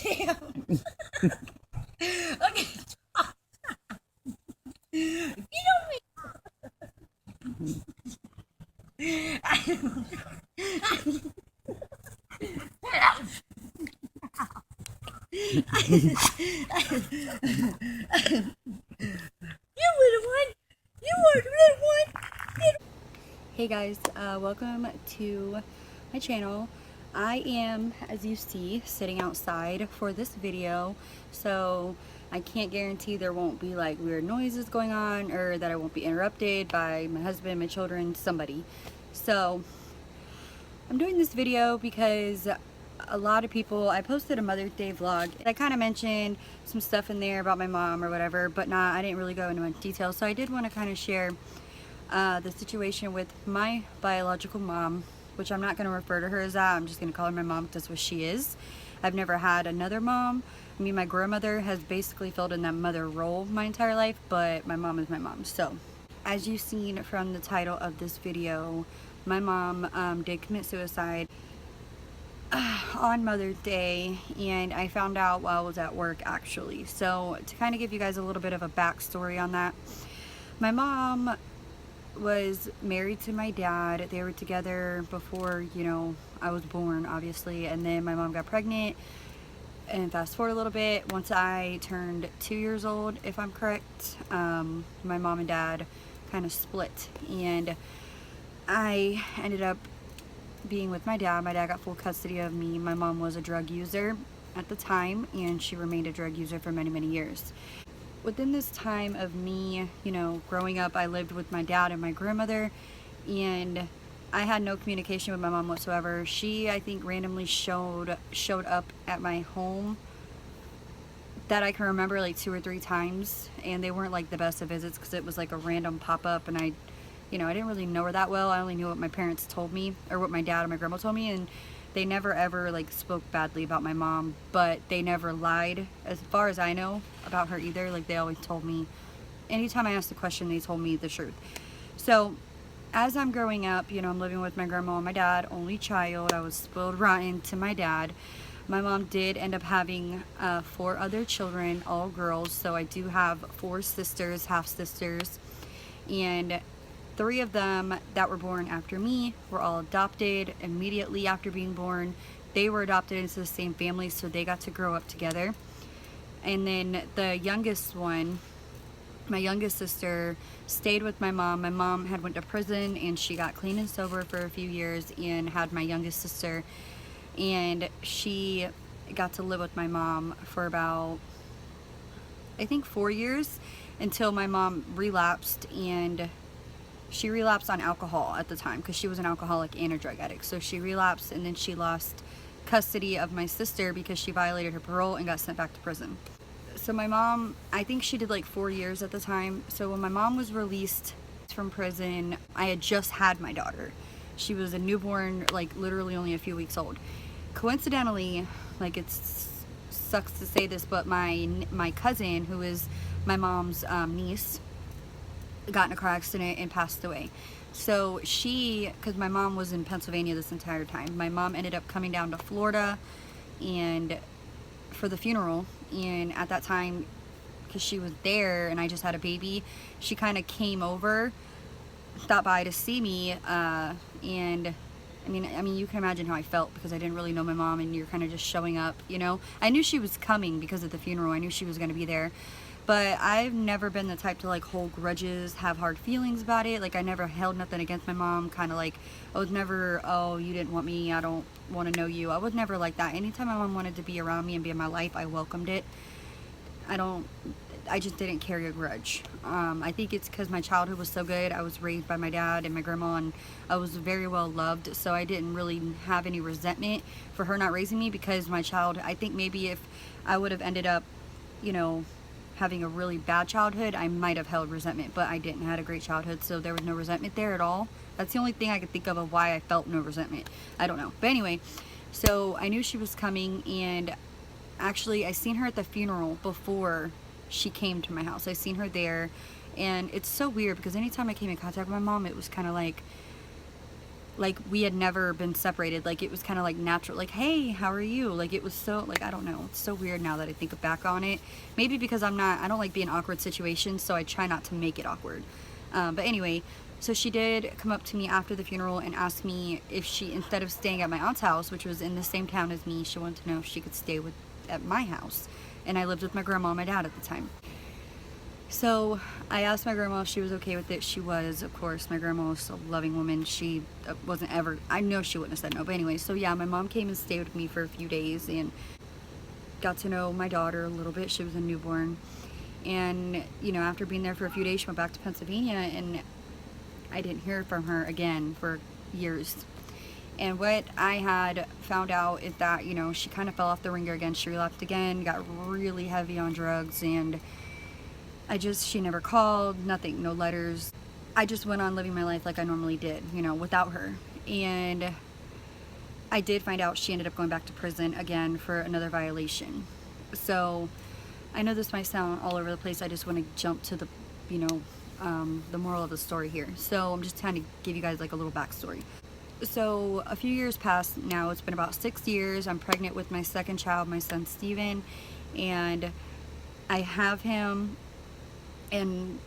Damn. Okay. You know me. You were the one. You were the one. Hey guys, welcome to my channel. I am, as you see, sitting outside for this video, so I can't guarantee there won't be like weird noises going on or that I won't be interrupted by my husband, my children, somebody. So I'm doing this video because a lot of people, I posted a Mother's Day vlog. I kind of mentioned some stuff in there about my mom or whatever, but I didn't really go into much detail. So I did want to kind of share the situation with my biological mom, which I'm not going to refer to her as that. I'm just going to call her my mom because that's what she is. I've never had another mom. I mean, my grandmother has basically filled in that mother role my entire life, but my mom is my mom. So, as you've seen from the title of this video, my mom did commit suicide on Mother's Day, and I found out while I was at work actually. So, to kind of give you guys a little bit of a backstory on that, my mom was married to my dad. They were together before, you know, I was born, obviously, and then my mom got pregnant. And fast forward a little bit, once I turned 2 years old, if I'm correct, my mom and dad kind of split, and I ended up being with my dad. My dad got full custody of me. My mom was a drug user at the time, and she remained a drug user for many, many years. Within this time of me, you know, growing up, I lived with my dad and my grandmother, and I had no communication with my mom whatsoever. She, I think, randomly showed up at my home that I can remember like 2 or 3 times, and they weren't like the best of visits because it was like a random pop-up, and I didn't really know her that well. I only knew what my parents told me, or what my dad and my grandma told me, and they never ever like spoke badly about my mom, but they never lied as far as I know about her either. Like, they always told me, anytime I asked a question, they told me the truth. So as I'm growing up, you know, I'm living with my grandma and my dad, only child. I was spoiled rotten to my dad. My mom did end up having 4 other children, all girls. So I do have 4 sisters, half sisters, and 3 of them that were born after me were all adopted immediately after being born. They were adopted into the same family, so they got to grow up together. And then the youngest one, my youngest sister, stayed with my mom. My mom had went to prison, and she got clean and sober for a few years and had my youngest sister. And she got to live with my mom for about, I think, 4 years, until my mom relapsed, and she relapsed on alcohol at the time because she was an alcoholic and a drug addict. So she relapsed, and then she lost custody of my sister because she violated her parole and got sent back to prison. So my mom, I think she did like 4 years at the time. So when my mom was released from prison, I had just had my daughter. She was a newborn, like literally only a few weeks old. Coincidentally, like, it sucks to say this, but my cousin, who is my mom's niece, got in a car accident and passed away. So because my mom was in Pennsylvania this entire time, my mom ended up coming down to Florida and for the funeral. And at that time, because she was there and I just had a baby, she kind of came over, stopped by to see me, and I mean, you can imagine how I felt because I didn't really know my mom, and you're kind of just showing up, you know. I knew she was coming because of the funeral. I knew she was going to be there. But I've never been the type to like hold grudges, have hard feelings about it. Like, I never held nothing against my mom. Kind of like, I was never, oh, you didn't want me, I don't want to know you. I was never like that. Anytime my mom wanted to be around me and be in my life, I welcomed it. I just didn't carry a grudge. I think it's because my childhood was so good. I was raised by my dad and my grandma, and I was very well loved. So I didn't really have any resentment for her not raising me, because my childhood, I think maybe if I would have ended up, you know, having a really bad childhood, I might have held resentment, but I didn't. I had a great childhood, so there was no resentment there at all. That's the only thing I could think of why I felt no resentment. I don't know. But anyway, so I knew she was coming, and actually I seen her at the funeral before she came to my house. I seen her there, and it's so weird because anytime I came in contact with my mom, it was kind of like like we had never been separated. Like it was kind of like natural, like, hey, how are you? Like it was so, like, I don't know, it's so weird now that I think back on it. Maybe because I don't like being in awkward situations, so I try not to make it awkward. But anyway, so she did come up to me after the funeral and ask me if she, instead of staying at my aunt's house, which was in the same town as me, she wanted to know if she could stay at my house. And I lived with my grandma and my dad at the time. So I asked my grandma if she was okay with it. She was, of course. My grandma was a loving woman. She wasn't ever, I know she wouldn't have said no. But anyway, so yeah, my mom came and stayed with me for a few days and got to know my daughter a little bit. She was a newborn. And, you know, after being there for a few days, she went back to Pennsylvania, and I didn't hear from her again for years. And what I had found out is that, you know, she kind of fell off the ringer again. She relapsed again, got really heavy on drugs, and she never called, nothing, no letters. I just went on living my life like I normally did, you know, without her. And I did find out she ended up going back to prison again for another violation. So I know this might sound all over the place. I just want to jump to the, you know, the moral of the story here. So I'm just trying to give you guys like a little backstory. So a few years passed now. It's been about 6 years. I'm pregnant with my second child, my son Steven, and I have him. And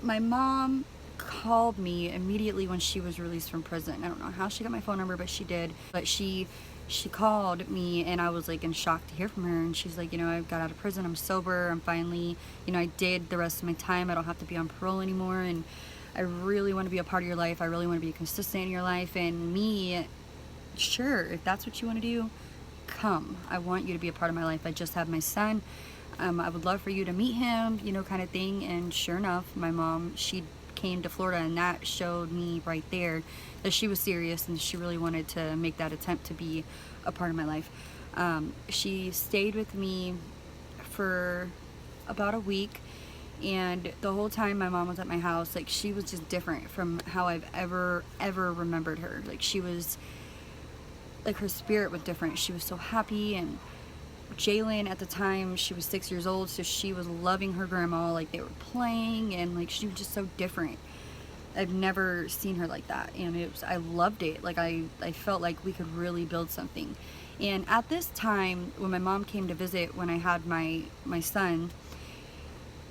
my mom called me immediately when she was released from prison. I don't know how she got my phone number, but she did. But she called me, and I was like in shock to hear from her. And she's like, you know, I got out of prison, I'm sober, I'm finally, you know, I did the rest of my time, I don't have to be on parole anymore, and I really want to be a part of your life, I really want to be consistent in your life. And me, sure, if that's what you want to do, come, I want you to be a part of my life. I just have my son, I would love for you to meet him, you know, kind of thing. And sure enough, my mom, she came to Florida, and that showed me right there that she was serious and she really wanted to make that attempt to be a part of my life. She stayed with me for about a week, and the whole time my mom was at my house, like, she was just different from how I've ever remembered her. Like, she was, like, her spirit was different. She was so happy. And Jalen, at the time, she was 6 years old, so she was loving her grandma, like they were playing, and like she was just so different. I've never seen her like that, and I loved it. Like I felt like we could really build something. And at this time, when my mom came to visit, when I had my son,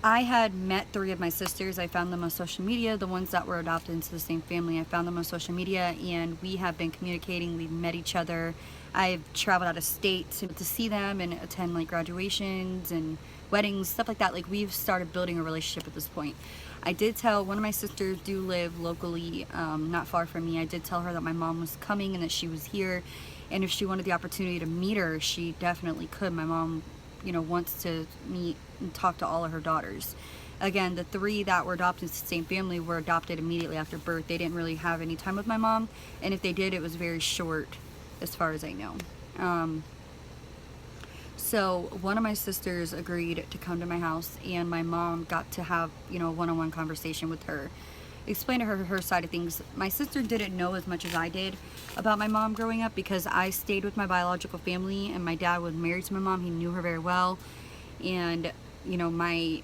I had met 3 of my sisters. I found them on social media, the ones that were adopted into the same family. I found them on social media, and we have been communicating. We've met each other. I've traveled out of state to see them and attend like graduations and weddings, stuff like that. Like, we've started building a relationship at this point. I did tell one of my sisters, do live locally, not far from me. I did tell her that my mom was coming and that she was here, and if she wanted the opportunity to meet her, she definitely could. My mom, you know, wants to meet and talk to all of her daughters. Again, the 3 that were adopted into the same family were adopted immediately after birth. They didn't really have any time with my mom, and if they did, it was very short, as far as I know. So one of my sisters agreed to come to my house, and my mom got to have, you know, a one-on-one conversation with her, explain to her side of things. My sister didn't know as much as I did about my mom growing up, because I stayed with my biological family, and my dad was married to my mom. He knew her very well, and, you know, my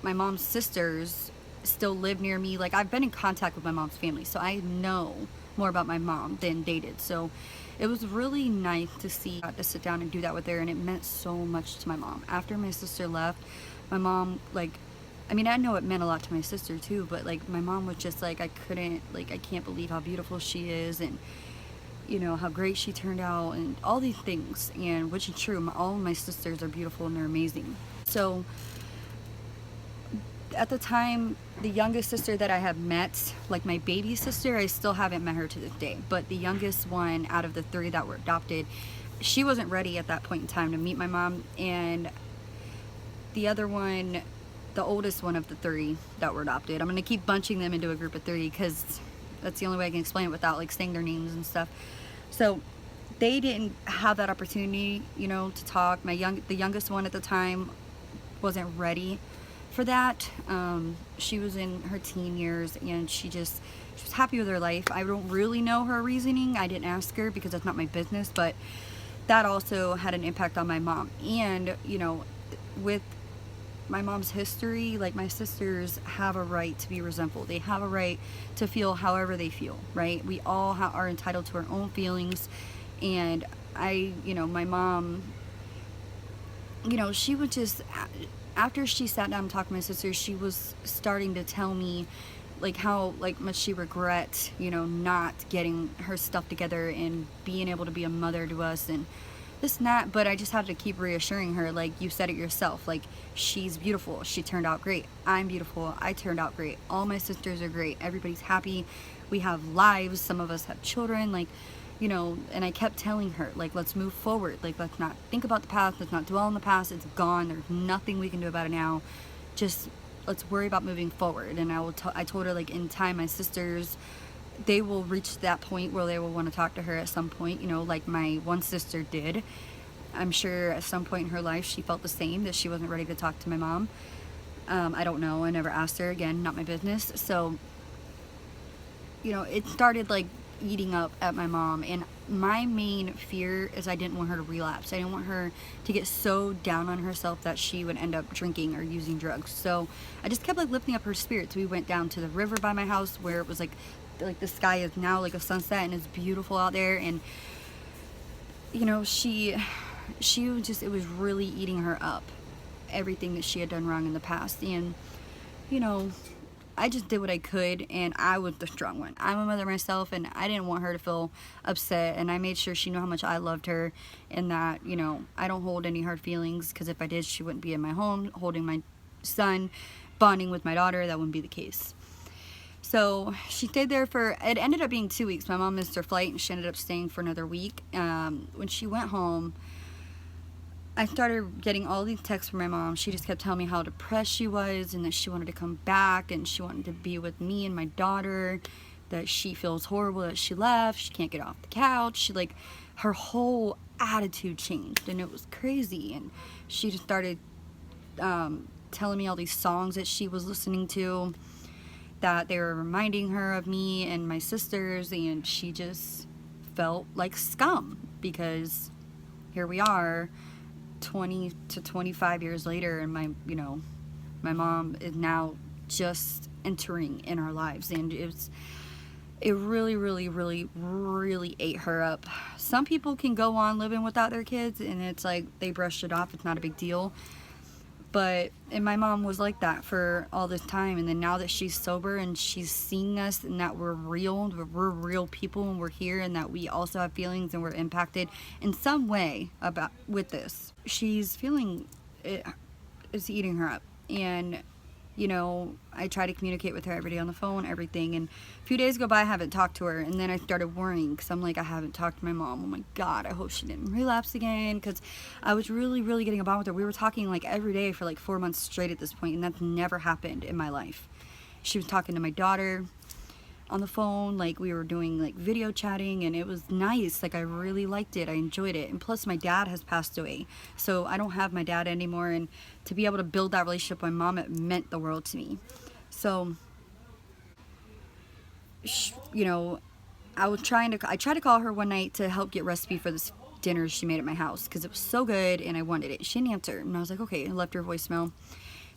mom's sisters still live near me. Like, I've been in contact with my mom's family, so I know more about my mom than they did. So it was really nice to sit down and do that with her, and it meant so much to my mom. After my sister left, my mom, like, I mean, I know it meant a lot to my sister too, but like, my mom was just like, I can't believe how beautiful she is, and, you know, how great she turned out, and all these things. And which is true, all of my sisters are beautiful and they're amazing. So at the time, the youngest sister that I have met, like my baby sister, I still haven't met her to this day, but the youngest one out of the 3 that were adopted, she wasn't ready at that point in time to meet my mom. And the other one, the oldest one of the 3 that were adopted, I'm going to keep bunching them into a group of 3 because that's the only way I can explain it without like saying their names and stuff. So they didn't have that opportunity, you know, to talk. The youngest one at the time wasn't ready for that. She was in her teen years, and she was happy with her life. I don't really know her reasoning. I didn't ask her because that's not my business, but that also had an impact on my mom. And, you know, with my mom's history, like my sisters have a right to be resentful. They have a right to feel however they feel, right? We all are entitled to our own feelings. And my mom, she would just, after she sat down and talked to my sisters, she was starting to tell me like how like much she regrets, not getting her stuff together and being able to be a mother to us and this and that. But I just had to keep reassuring her, like, you said it yourself, like, she's beautiful, she turned out great, I'm beautiful, I turned out great, all my sisters are great, everybody's happy, we have lives, some of us have children, like, and I kept telling her, like, let's move forward, like, let's not think about the past, let's not dwell on the past, it's gone, there's nothing we can do about it now, just let's worry about moving forward. And I told her, like, in time, my sisters, they will reach that point where they will want to talk to her at some point, like my one sister did. I'm sure at some point in her life she felt the same, that she wasn't ready to talk to my mom. I don't know, I never asked her, again, not my business. So it started like eating up at my mom, and my main fear is I didn't want her to relapse. I didn't want her to get so down on herself that she would end up drinking or using drugs. So I just kept like lifting up her spirits. We went down to the river by my house where it was like the sky is now like a sunset and it's beautiful out there, and she was just, it was really eating her up, everything that she had done wrong in the past. And I just did what I could, and I was the strong one. I'm a mother myself, and I didn't want her to feel upset, and I made sure she knew how much I loved her, and that, I don't hold any hard feelings, because if I did, she wouldn't be in my home holding my son, bonding with my daughter. That wouldn't be the case. So she stayed there it ended up being 2 weeks. My mom missed her flight, and she ended up staying for another week. When she went home, I started getting all these texts from my mom. She just kept telling me how depressed she was, and that she wanted to come back, and she wanted to be with me and my daughter, that she feels horrible that she left, she can't get off the couch. Her whole attitude changed, and it was crazy. And she just started telling me all these songs that she was listening to, that they were reminding her of me and my sisters, and she just felt like scum, because here we are 20 to 25 years later, and my mom is now just entering in our lives, and it really, really, really, really ate her up. Some people can go on living without their kids, and it's like they brushed it off, it's not a big deal. And my mom was like that for all this time, and then now that she's sober and she's seeing us, and that we're real people, and we're here, and that we also have feelings, and we're impacted in some way with this, she's feeling it's eating her up. And I try to communicate with her every day on the phone, everything. And a few days go by, I haven't talked to her, and then I started worrying, because I'm like, I haven't talked to my mom. Oh my God, I hope she didn't relapse again, because I was really, really getting a bond with her. We were talking like every day for like 4 months straight at this point, and that's never happened in my life. She was talking to my daughter on the phone, like we were doing like video chatting, and it was nice. Like I really liked it, I enjoyed it. And plus my dad has passed away, so I don't have my dad anymore, and to be able to build that relationship with my mom, it meant the world to me. So I tried to call her one night to help get recipe for this dinner she made at my house, because it was so good and I wanted it. She didn't answer, and I was like, okay. I left her a voicemail.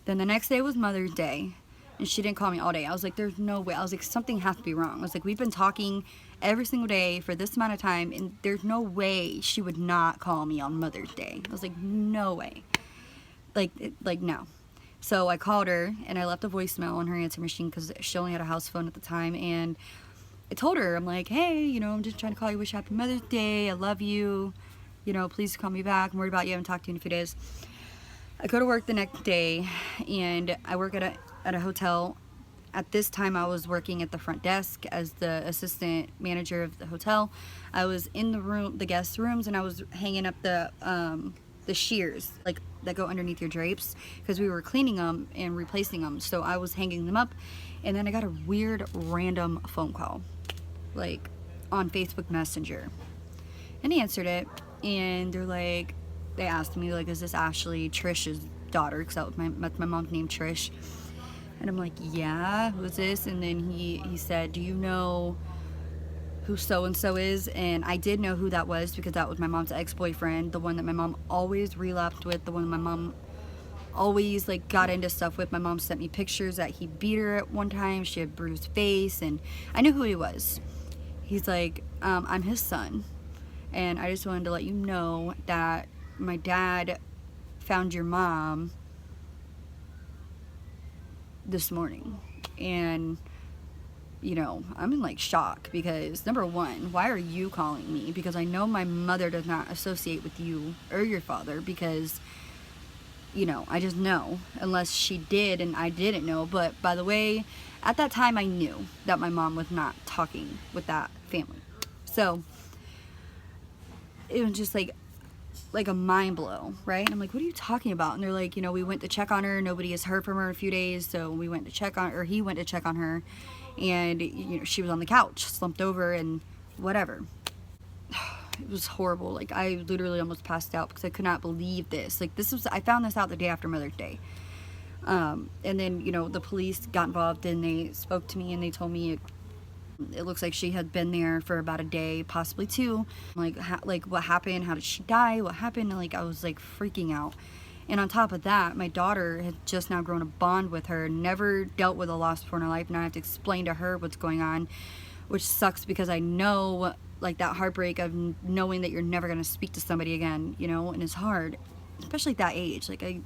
Then the next day was Mother's Day, and she didn't call me all day. I was like, there's no way. I was like, something has to be wrong. I was like, we've been talking every single day for this amount of time, and there's no way she would not call me on Mother's Day. I was like, no way. No. So I called her, and I left a voicemail on her answer machine, because she only had a house phone at the time. And I told her, I'm like, hey, I'm just trying to call you, wish you happy Mother's Day. I love you. Please call me back. I'm worried about you. I haven't talked to you in a few days. I go to work the next day, and I work at a hotel. At this time, I was working at the front desk as the assistant manager of the hotel. I was in the guest rooms, and I was hanging up the shears, like that go underneath your drapes, because we were cleaning them and replacing them. So I was hanging them up, and then I got a weird random phone call, like on Facebook Messenger, and he answered it, and they asked me, like, is this Ashley, Trish's daughter, because that's my mom's name, Trish. And I'm like, yeah, who's this? And then he said, do you know who so-and-so is? And I did know who that was, because that was my mom's ex-boyfriend, the one that my mom always relapsed with, the one my mom always like got into stuff with. My mom sent me pictures that he beat her at one time. She had bruised face, and I knew who he was. He's like, I'm his son, and I just wanted to let you know that my dad found your mom this morning. And you know, I'm in like shock because, number one, why are you calling me? Because I know my mother does not associate with you or your father, because, you know, I just know, unless she did and I didn't know. But by the way, at that time I knew that my mom was not talking with that family. So it was just like a mind blow, right? And I'm like, what are you talking about? And they're like, you know, we went to check on her. Nobody has heard from her in a few days. So we went to check on, or he went to check on her. And, you know, she was on the couch, slumped over and whatever. It was horrible. Like, I literally almost passed out because I could not believe this. Like, I found this out the day after Mother's Day. And then, you know, the police got involved and they spoke to me and they told me it looks like she had been there for about a day, possibly two. Like, what happened? How did she die? What happened? And, like, I was like freaking out. And on top of that, my daughter had just now grown a bond with her, never dealt with a loss before in her life, and I have to explain to her what's going on, which sucks because I know, like, that heartbreak of knowing that you're never going to speak to somebody again, you know, and it's hard, especially at that age. Like, and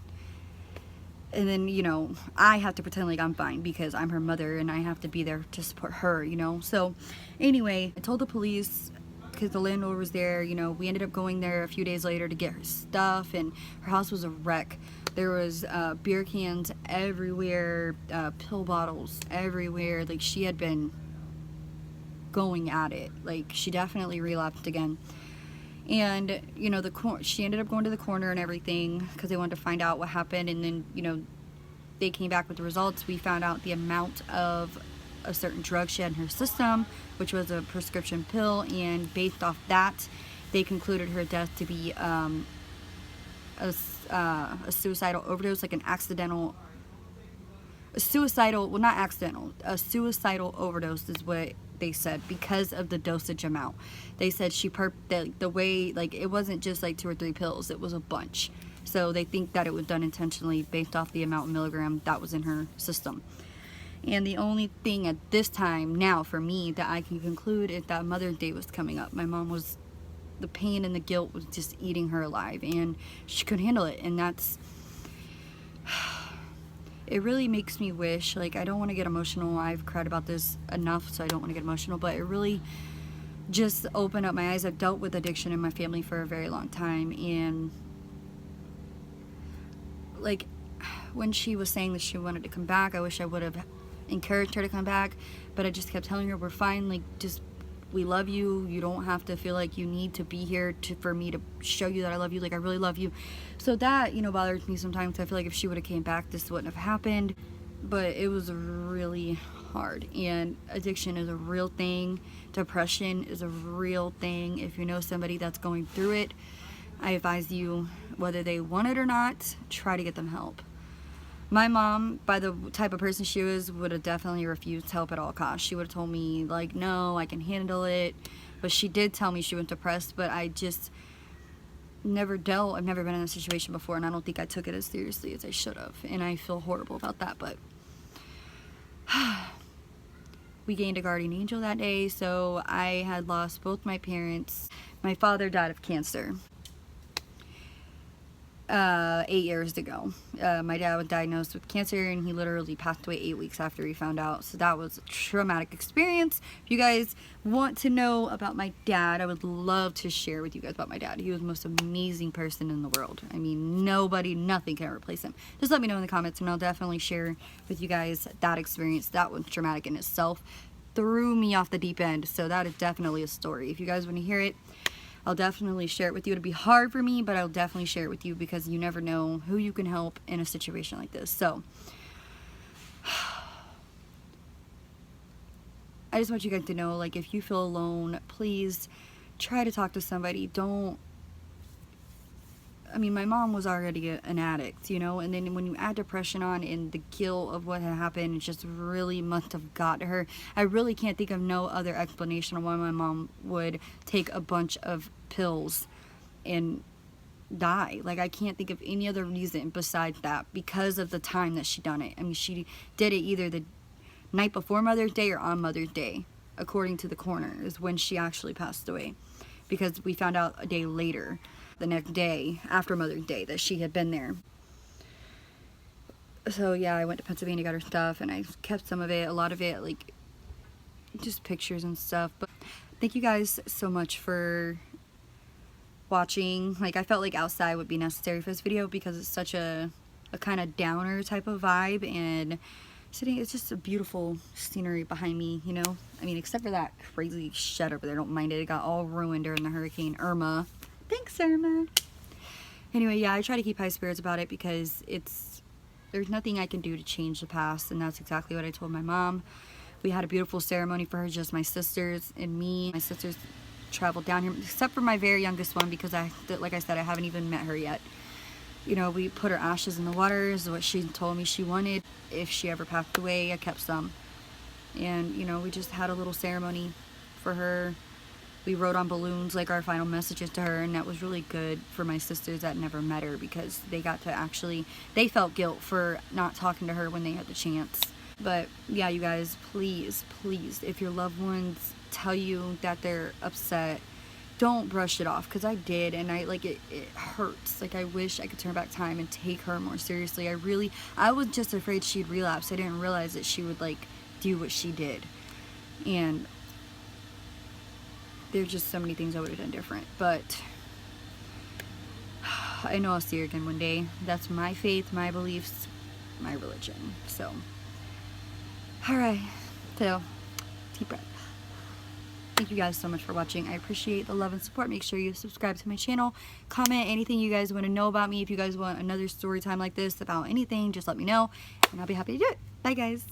then, you know, I have to pretend like I'm fine because I'm her mother and I have to be there to support her, you know. So anyway, I told the police because the landlord was there. You know, we ended up going there a few days later to get her stuff, and her house was a wreck. There was beer cans everywhere, pill bottles everywhere. Like, she had been going at it. Like, she definitely relapsed again. And, you know, she ended up going to the coroner and everything because they wanted to find out what happened. And then, you know, they came back with the results. We found out the amount of a certain drug she had in her system, which was a prescription pill, and based off that, they concluded her death to be a suicidal overdose, like a suicidal overdose is what they said, because of the dosage amount. They said the way, like, it wasn't just like 2 or 3 pills, it was a bunch. So they think that it was done intentionally based off the amount of milligram that was in her system. And the only thing at this time now for me that I can conclude is that Mother's Day was coming up. My mom the pain and the guilt was just eating her alive, and she couldn't handle it. And it really makes me wish, like, I don't want to get emotional. I've cried about this enough, so I don't want to get emotional, but it really just opened up my eyes. I've dealt with addiction in my family for a very long time, and like, when she was saying that she wanted to come back, I wish I would have encouraged her to come back, but I just kept telling her, we're fine, like, just, we love you, you don't have to feel like you need to be here for me to show you that I love you. Like, I really love you. So that, you know, bothers me sometimes. I feel like if she would have came back, this wouldn't have happened. But it was really hard, and addiction is a real thing. Depression is a real thing. If you know somebody that's going through it, I advise you, whether they want it or not, try to get them help. My mom, by the type of person she was, would have definitely refused help at all costs. She would have told me, like, no, I can handle it. But she did tell me she was depressed, but I just I've never been in a situation before, and I don't think I took it as seriously as I should have. And I feel horrible about that, but we gained a guardian angel that day, so I had lost both my parents. My father died of cancer 8 years ago. My dad was diagnosed with cancer, and he literally passed away 8 weeks after he found out. So that was a traumatic experience. If you guys want to know about my dad, I would love to share with you guys about my dad. He was the most amazing person in the world. I mean, nothing can replace him. Just let me know in the comments, and I'll definitely share with you guys that experience. That was traumatic in itself. Threw me off the deep end. So that is definitely a story. If you guys want to hear it, I'll definitely share it with you. It'll be hard for me, but I'll definitely share it with you because you never know who you can help in a situation like this. So I just want you guys to know, like, if you feel alone, please try to talk to somebody. I mean, my mom was already an addict, you know, and then when you add depression on and the guilt of what had happened, it just really must have got to her. I really can't think of no other explanation of why my mom would take a bunch of pills and die. Like, I can't think of any other reason besides that, because of the time that she done it. I mean, she did it either the night before Mother's Day or on Mother's Day, according to the coroner, is when she actually passed away, because we found out a day later, the next day after Mother's Day, that she had been there. So yeah, I went to Pennsylvania, got her stuff, and I kept some of it, a lot of it, like just pictures and stuff. But thank you guys so much for watching. Like, I felt like outside would be necessary for this video because it's such a kind of downer type of vibe, and it's just a beautiful scenery behind me, you know. I mean, except for that crazy shed over there, don't mind it. It got all ruined during the Hurricane Irma. Thanks, Irma. Anyway, yeah, I try to keep high spirits about it because there's nothing I can do to change the past, and that's exactly what I told my mom. We had a beautiful ceremony for her, just my sisters and me. My sisters traveled down here, except for my very youngest one, because like I said, I haven't even met her yet. You know, we put her ashes in the water, is what she told me she wanted. If she ever passed away, I kept some. And, you know, we just had a little ceremony for her. We wrote on balloons, like, our final messages to her, and that was really good for my sisters that never met her, because they got to actually, they felt guilt for not talking to her when they had the chance. But yeah, you guys, please, please, if your loved ones tell you that they're upset, don't brush it off, because I did, and it hurts. Like, I wish I could turn back time and take her more seriously. I was just afraid she'd relapse. I didn't realize that she would, like, do what she did. And there's just so many things I would have done different, but I know I'll see her again one day. That's my faith, my beliefs, my religion. So, alright, so, deep breath. Thank you guys so much for watching. I appreciate the love and support. Make sure you subscribe to my channel, comment anything you guys want to know about me. If you guys want another story time like this about anything, just let me know, and I'll be happy to do it. Bye, guys.